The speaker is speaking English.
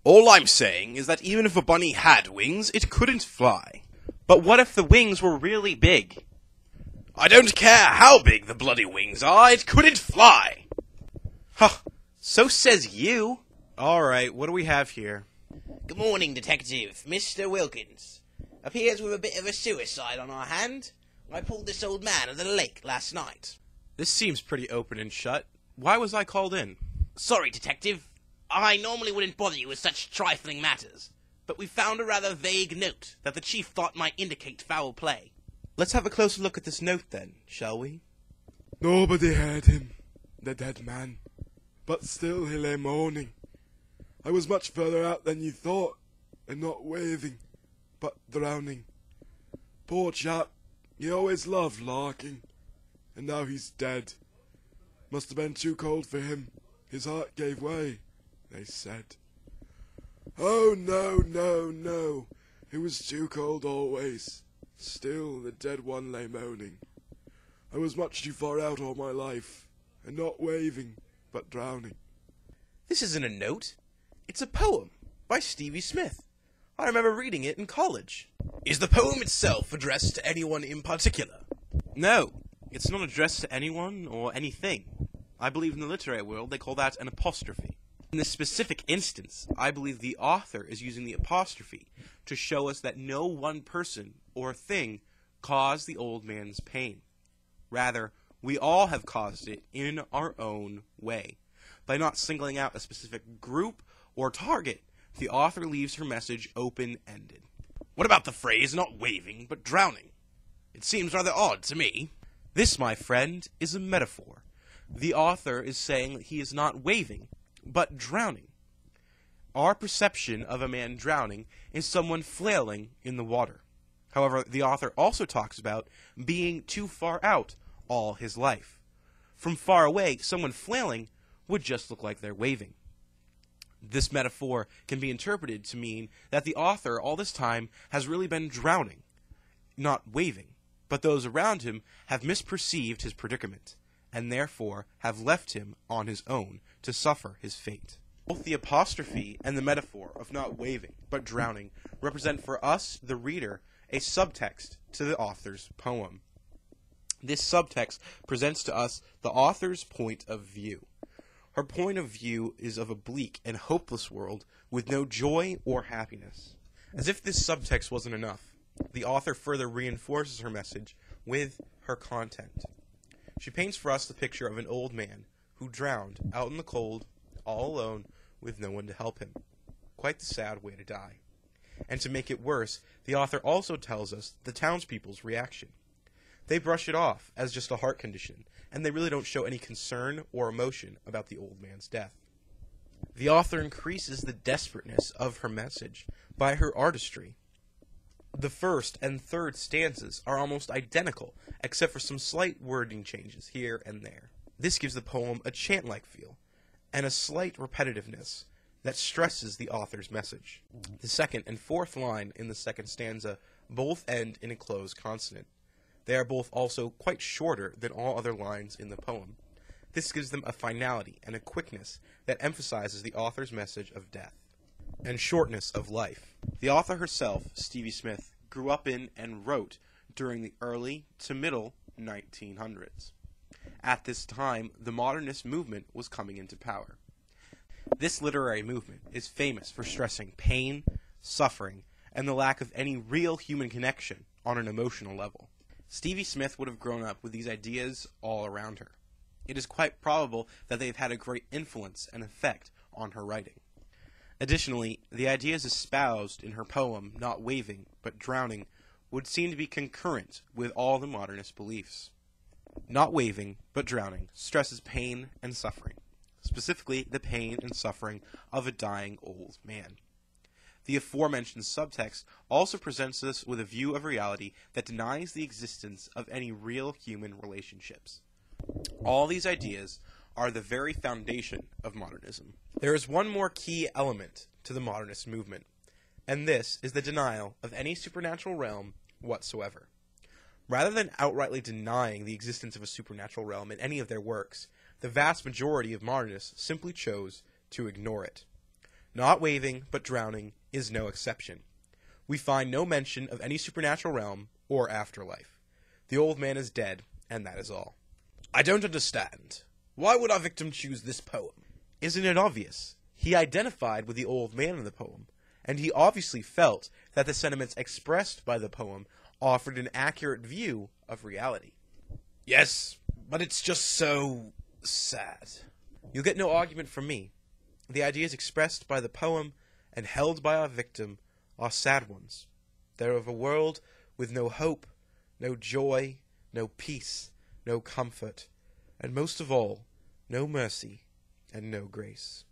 All I'm saying is that even if a bunny had wings, it couldn't fly. But what if the wings were really big? I don't care how big the bloody wings are, it couldn't fly! Huh, so says you. Alright, what do we have here? Good morning, Detective. Mr. Wilkins. Appears with a bit of a suicide on our hand. I pulled this old man at the lake last night. This seems pretty open and shut. Why was I called in? Sorry, Detective. I normally wouldn't bother you with such trifling matters, but we found a rather vague note that the chief thought might indicate foul play. Let's have a closer look at this note then, shall we? Nobody heard him, the dead man, but still he lay moaning. I was much further out than you thought, and not waving, but drowning. Poor chap, he always loved larking, and now he's dead. Must have been too cold for him. His heart gave way, they said. Oh, no, no, no, it was too cold always. Still the dead one lay moaning. I was much too far out all my life, and not waving, but drowning. This isn't a note. It's a poem by Stevie Smith. I remember reading it in college. Is the poem itself addressed to anyone in particular? No, it's not addressed to anyone or anything. I believe in the literary world they call that an apostrophe. In this specific instance, I believe the author is using the apostrophe to show us that no one person or thing caused the old man's pain. Rather, we all have caused it in our own way. By not singling out a specific group or target, the author leaves her message open-ended. What about the phrase not waving but drowning? It seems rather odd to me. This, my friend, is a metaphor. The author is saying that he is not waving, but drowning. Our perception of a man drowning is someone flailing in the water. However, the author also talks about being too far out all his life. From far away, someone flailing would just look like they're waving. This metaphor can be interpreted to mean that the author all this time has really been drowning, not waving, but those around him have misperceived his predicament, and therefore have left him on his own to suffer his fate. Both the apostrophe and the metaphor of not waving, but drowning, represent for us, the reader, a subtext to the author's poem. This subtext presents to us the author's point of view. Her point of view is of a bleak and hopeless world with no joy or happiness. As if this subtext wasn't enough, the author further reinforces her message with her content. She paints for us the picture of an old man who drowned out in the cold, all alone, with no one to help him. Quite the sad way to die. And to make it worse, the author also tells us the townspeople's reaction. They brush it off as just a heart condition, and they really don't show any concern or emotion about the old man's death. The author increases the desperateness of her message by her artistry. The first and third stanzas are almost identical, except for some slight wording changes here and there. This gives the poem a chant-like feel, and a slight repetitiveness that stresses the author's message. The second and fourth line in the second stanza both end in a closed consonant. They are both also quite shorter than all other lines in the poem. This gives them a finality and a quickness that emphasizes the author's message of death and shortness of life. The author herself, Stevie Smith, grew up in and wrote during the early to middle 1900s. At this time, the modernist movement was coming into power. This literary movement is famous for stressing pain, suffering, and the lack of any real human connection on an emotional level. Stevie Smith would have grown up with these ideas all around her. It is quite probable that they've had a great influence and effect on her writing. Additionally, the ideas espoused in her poem, Not Waving, but Drowning, would seem to be concurrent with all the modernist beliefs. Not Waving, but Drowning stresses pain and suffering, specifically the pain and suffering of a dying old man. The aforementioned subtext also presents us with a view of reality that denies the existence of any real human relationships. All these ideas are the very foundation of modernism. There is one more key element to the modernist movement, and this is the denial of any supernatural realm whatsoever. Rather than outrightly denying the existence of a supernatural realm in any of their works, the vast majority of modernists simply chose to ignore it. Not waving, but drowning, is no exception. We find no mention of any supernatural realm or afterlife. The old man is dead, and that is all. I don't understand. Why would our victim choose this poem? Isn't it obvious? He identified with the old man in the poem, and he obviously felt that the sentiments expressed by the poem offered an accurate view of reality. Yes, but it's just so sad. You'll get no argument from me. The ideas expressed by the poem and held by our victim are sad ones. They're of a world with no hope, no joy, no peace, no comfort, and most of all, no mercy and no grace.